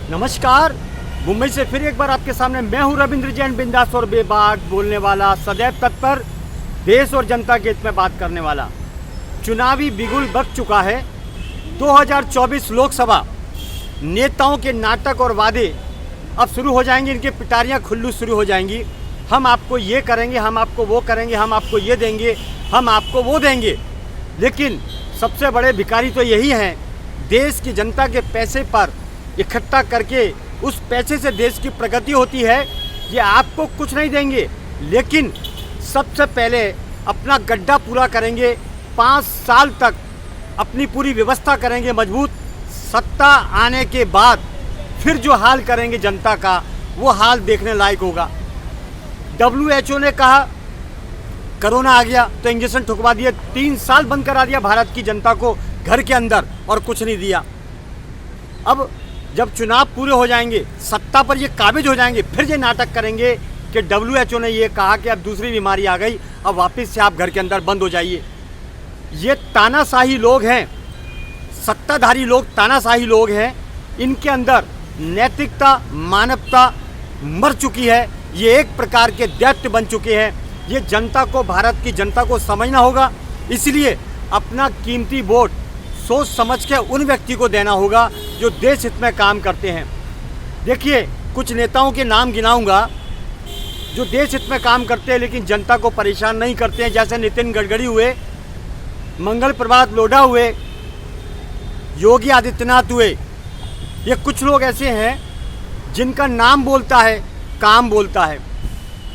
नमस्कार। मुंबई से फिर एक बार आपके सामने मैं हूं रविंद्र जैन, बिंदास और बेबाक बोलने वाला, सदैव तत्पर, देश और जनता के हित में बात करने वाला। चुनावी बिगुल बज चुका है। 2024 लोकसभा नेताओं के नाटक और वादे अब शुरू हो जाएंगे, इनके पिटारियां खुल्लू शुरू हो जाएंगी। हम आपको ये करेंगे, हम आपको वो करेंगे, हम आपको ये देंगे, हम आपको वो देंगे। लेकिन सबसे बड़े भिखारी तो यही हैं, देश की जनता के पैसे पर इकट्ठा करके उस पैसे से देश की प्रगति होती है। ये आपको कुछ नहीं देंगे, लेकिन सबसे पहले अपना गड्ढा पूरा करेंगे। 5 साल तक अपनी पूरी व्यवस्था करेंगे मजबूत। सत्ता आने के बाद फिर जो हाल करेंगे जनता का, वो हाल देखने लायक होगा। WHO ने कहा कोरोना आ गया तो इंजेक्शन ठुकवा दिए, 3 साल बंद करा दिया भारत की जनता को घर के अंदर और कुछ नहीं दिया। अब जब चुनाव पूरे हो जाएंगे, सत्ता पर ये काबिज हो जाएंगे, फिर ये नाटक करेंगे कि WHO ने ये कहा कि अब दूसरी बीमारी आ गई, अब वापस से आप घर के अंदर बंद हो जाइए। ये तानाशाही लोग हैं, सत्ताधारी लोग तानाशाही लोग हैं। इनके अंदर नैतिकता, मानवता मर चुकी है। ये एक प्रकार के दैत्य बन चुके हैं। ये जनता को, भारत की जनता को समझना होगा। इसलिए अपना कीमती वोट सोच समझ के उन व्यक्ति को देना होगा जो देश हित में काम करते हैं। देखिए, कुछ नेताओं के नाम गिनाऊंगा जो देश हित में काम करते हैं लेकिन जनता को परेशान नहीं करते हैं। जैसे नितिन गडकरी हुए, मंगल प्रभात लोढ़ा हुए, योगी आदित्यनाथ हुए। ये कुछ लोग ऐसे हैं जिनका नाम बोलता है, काम बोलता है।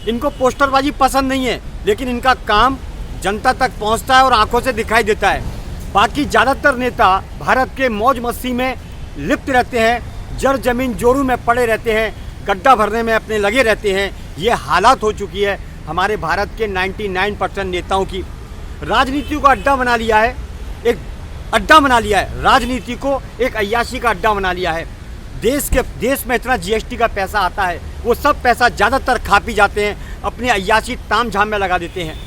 इनको पोस्टरबाजी पसंद नहीं है, लेकिन इनका काम जनता तक पहुंचता है और आंखों से दिखाई देता है। बाकी ज़्यादातर नेता भारत के मौज मस्ती में लिप्त रहते हैं, जड़ जमीन जोरू में पड़े रहते हैं, गड्ढा भरने में अपने लगे रहते हैं। ये हालात हो चुकी है हमारे भारत के 99% नेताओं की। राजनीति को अड्डा बना लिया है, एक अड्डा बना लिया है, राजनीति को एक अय्याशी का अड्डा बना लिया है। देश में इतना GST का पैसा आता है, वो सब पैसा ज़्यादातर खा पी जाते हैं, अपने अय्याशी ताम झाम में लगा देते हैं।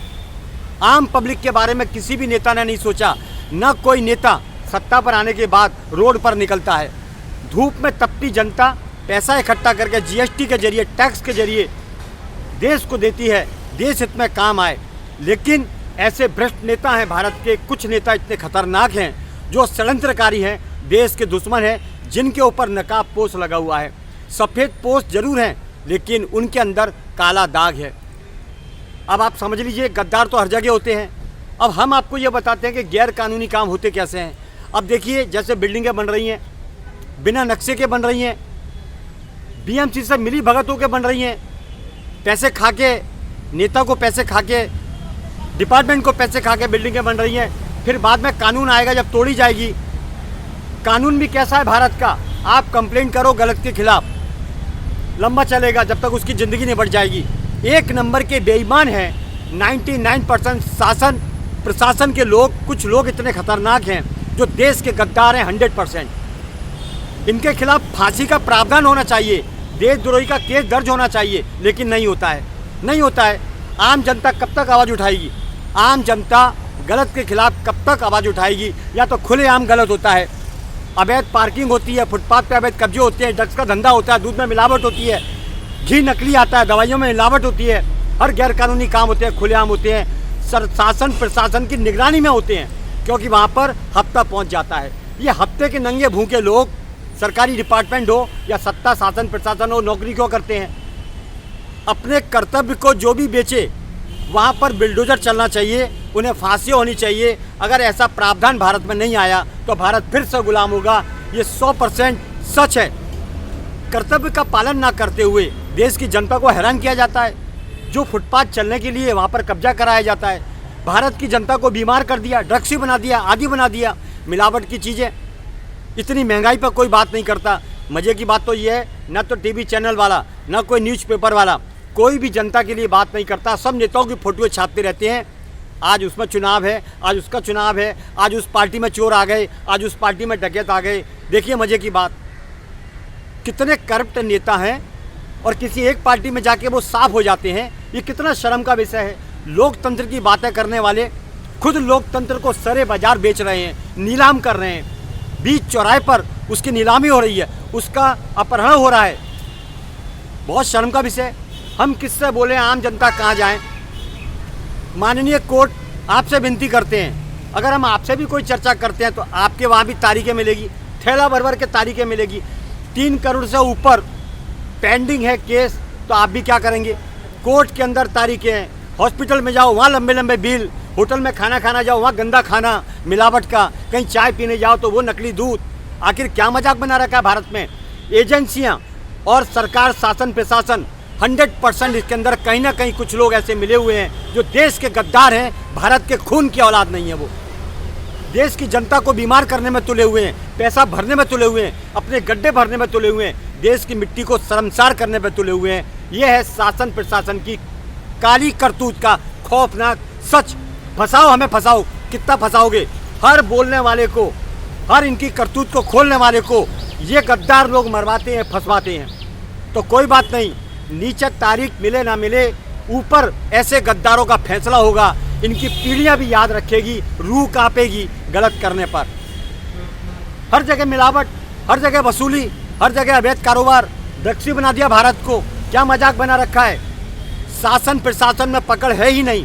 आम पब्लिक के बारे में किसी भी नेता ने नहीं सोचा। न कोई नेता सत्ता पर आने के बाद रोड पर निकलता है। धूप में तपती जनता पैसा इकट्ठा करके GST के जरिए, टैक्स के जरिए देश को देती है, देश हित में काम आए। लेकिन ऐसे भ्रष्ट नेता हैं भारत के, कुछ नेता इतने खतरनाक हैं जो षड्यंत्रकारी हैं, देश के दुश्मन हैं, जिनके ऊपर नकाब पोश लगा हुआ है। सफ़ेद पोश जरूर हैं, लेकिन उनके अंदर काला दाग है। अब आप समझ लीजिए, गद्दार तो हर जगह होते हैं। अब हम आपको ये बताते हैं कि गैर कानूनी काम होते कैसे हैं। अब देखिए, जैसे बिल्डिंगें बन रही हैं, बिना नक्शे के बन रही हैं, BMC से मिली भगतों के बन रही हैं, पैसे खा के, नेता को पैसे खा के, डिपार्टमेंट को पैसे खा के बिल्डिंगें बन रही हैं। फिर बाद में कानून आएगा जब तोड़ी जाएगी। कानून भी कैसा है भारत का, आप कंप्लेंट करो गलत के खिलाफ, लंबा चलेगा जब तक उसकी ज़िंदगी नहीं बढ़ जाएगी। एक नंबर के बेईमान हैं 99% प्रशासन के लोग। कुछ लोग इतने खतरनाक हैं जो देश के गद्दार हैं 100%। इनके खिलाफ फांसी का प्रावधान होना चाहिए, देशद्रोही का केस दर्ज होना चाहिए, लेकिन नहीं होता है, नहीं होता है। आम जनता कब तक आवाज़ उठाएगी? आम जनता गलत के खिलाफ कब तक आवाज़ उठाएगी? या तो खुलेआम गलत होता है, अवैध पार्किंग होती है, फुटपाथ पे अवैध कब्जे होते हैं, ड्रग्स का धंधा होता है, दूध में मिलावट होती है, घी नकली आता है, दवाइयों में मिलावट होती है, हर गैरकानूनी काम होते हैं, खुलेआम होते हैं, शासन प्रशासन की निगरानी में होते हैं, क्योंकि वहाँ पर हफ्ता पहुँच जाता है। ये हफ्ते के नंगे भूखे लोग, सरकारी डिपार्टमेंट हो या सत्ता शासन प्रशासन हो, नौकरी क्यों करते हैं? अपने कर्तव्य को जो भी बेचे, वहाँ पर बिल्डोजर चलना चाहिए, उन्हें फांसी होनी चाहिए। अगर ऐसा प्रावधान भारत में नहीं आया तो भारत फिर से गुलाम होगा। ये 100% सच है। कर्तव्य का पालन ना करते हुए देश की जनता को हैरान किया जाता है। जो फुटपाथ चलने के लिए वहाँ पर कब्जा कराया जाता है, भारत की जनता को बीमार कर दिया, ड्रग्सी बना दिया, आदि बना दिया, मिलावट की चीज़ें। इतनी महंगाई पर कोई बात नहीं करता। मज़े की बात तो ये है, ना तो TV चैनल वाला, ना कोई न्यूज़पेपर वाला, कोई भी जनता के लिए बात नहीं करता। सब नेताओं की फोटोएं छापते रहते हैं। आज उसमें चुनाव है, आज उसका चुनाव है, आज उस पार्टी में चोर आ गए, आज उस पार्टी में डकैत आ गए। देखिए मज़े की बात, कितने करप्ट नेता हैं और किसी एक पार्टी में जाके वो साफ हो जाते हैं। ये कितना शर्म का विषय है। लोकतंत्र की बातें करने वाले खुद लोकतंत्र को सरे बाजार बेच रहे हैं, नीलाम कर रहे हैं। बीच चौराहे पर उसकी नीलामी हो रही है, उसका अपहरण हो रहा है। बहुत शर्म का विषय। हम किससे बोले, आम जनता कहाँ जाएं? माननीय कोर्ट, आपसे विनती करते हैं, अगर हम आपसे भी कोई चर्चा करते हैं तो आपके वहाँ भी तारीखें मिलेगी, थैला भर भर के तारीखें मिलेगी। 3 करोड़ से ऊपर पेंडिंग है केस, तो आप भी क्या करेंगे? कोर्ट के अंदर तारीखें हैं, हॉस्पिटल में जाओ वहाँ लंबे लंबे बिल, होटल में खाना खाना जाओ वहाँ गंदा खाना मिलावट का, कहीं चाय पीने जाओ तो वो नकली दूध। आखिर क्या मजाक बना रखा है भारत में? एजेंसियाँ और सरकार, शासन प्रशासन 100% इसके अंदर कहीं ना कहीं कुछ लोग ऐसे मिले हुए हैं जो देश के गद्दार हैं, भारत के खून की औलाद नहीं है। वो देश की जनता को बीमार करने में तुले हुए हैं, पैसा भरने में तुले हुए हैं, अपने गड्ढे भरने में तुले हुए हैं, देश की मिट्टी को शर्मसार करने में तुले हुए हैं। ये है शासन प्रशासन की काली करतूत का खौफनाक सच। फंसाओ हमें, फंसाओ, कितना फंसाओगे? हर बोलने वाले को, हर इनकी करतूत को खोलने वाले को ये गद्दार लोग मरवाते हैं, फंसवाते हैं। तो कोई बात नहीं, नीचे तारीख मिले ना मिले, ऊपर ऐसे गद्दारों का फैसला होगा। इनकी पीढ़ियां भी याद रखेगी, रूह कांपेगी गलत करने पर। हर जगह मिलावट, हर जगह वसूली, हर जगह अवैध कारोबार, दक्षी बना दिया भारत को। क्या मजाक बना रखा है? शासन प्रशासन में पकड़ है ही नहीं।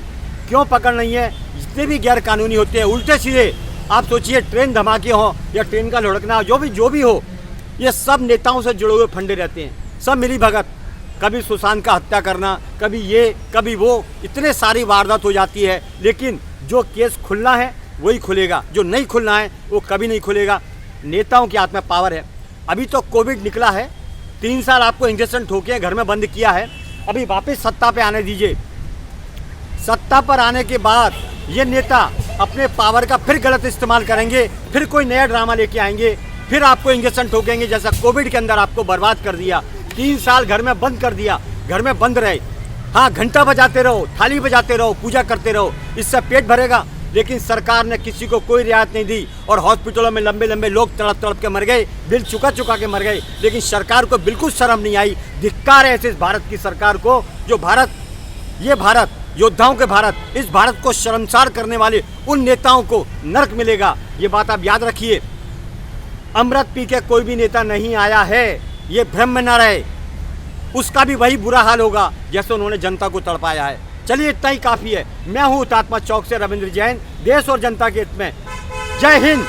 क्यों पकड़ नहीं है? जितने भी गैर कानूनी होते हैं, उल्टे सीधे, आप सोचिए ट्रेन धमाके हो या ट्रेन का लुढ़कना, जो भी हो, ये सब नेताओं से जुड़े हुए फंडे रहते हैं, सब मिली भगत। कभी सुशांत का हत्या करना, कभी ये कभी वो, इतने सारी वारदात हो जाती है। लेकिन जो केस खुलना है वही खुलेगा, जो नहीं खुलना है वो कभी नहीं खुलेगा। नेताओं के हाथ में पावर है। अभी तो कोविड निकला है, 3 साल आपको इंजेक्शन ठोके घर में बंद किया है, अभी वापस सत्ता पे आने दीजिए। सत्ता पर आने के बाद ये नेता अपने पावर का फिर गलत इस्तेमाल करेंगे, फिर कोई नया ड्रामा लेके आएंगे, फिर आपको इंजेक्शन ठोकेंगे, जैसा कोविड के अंदर आपको बर्बाद कर दिया। 3 साल घर में बंद कर दिया, घर में बंद रहे। हाँ, घंटा बजाते रहो, थाली बजाते रहो, पूजा करते रहो, इससे पेट भरेगा। लेकिन सरकार ने किसी को कोई रियायत नहीं दी और हॉस्पिटलों में लंबे लंबे लोग तड़प तड़प के मर गए, बिल चुका के मर गए। लेकिन सरकार को बिल्कुल शर्म नहीं आई। धिक्कार है ऐसे इस भारत की सरकार को, जो भारत, ये भारत, योद्धाओं के भारत, इस भारत को शर्मसार करने वाले उन नेताओं को नर्क मिलेगा। ये बात आप याद रखिए। अमृत पी के कोई भी नेता नहीं आया है, ये भ्रम में न रहे। उसका भी वही बुरा हाल होगा जैसे उन्होंने जनता को तड़पाया है। चलिए, इतना ही काफ़ी है। मैं हूँ हुतात्मा चौक से रविंद्र जैन, देश और जनता के हित में। जय हिंद।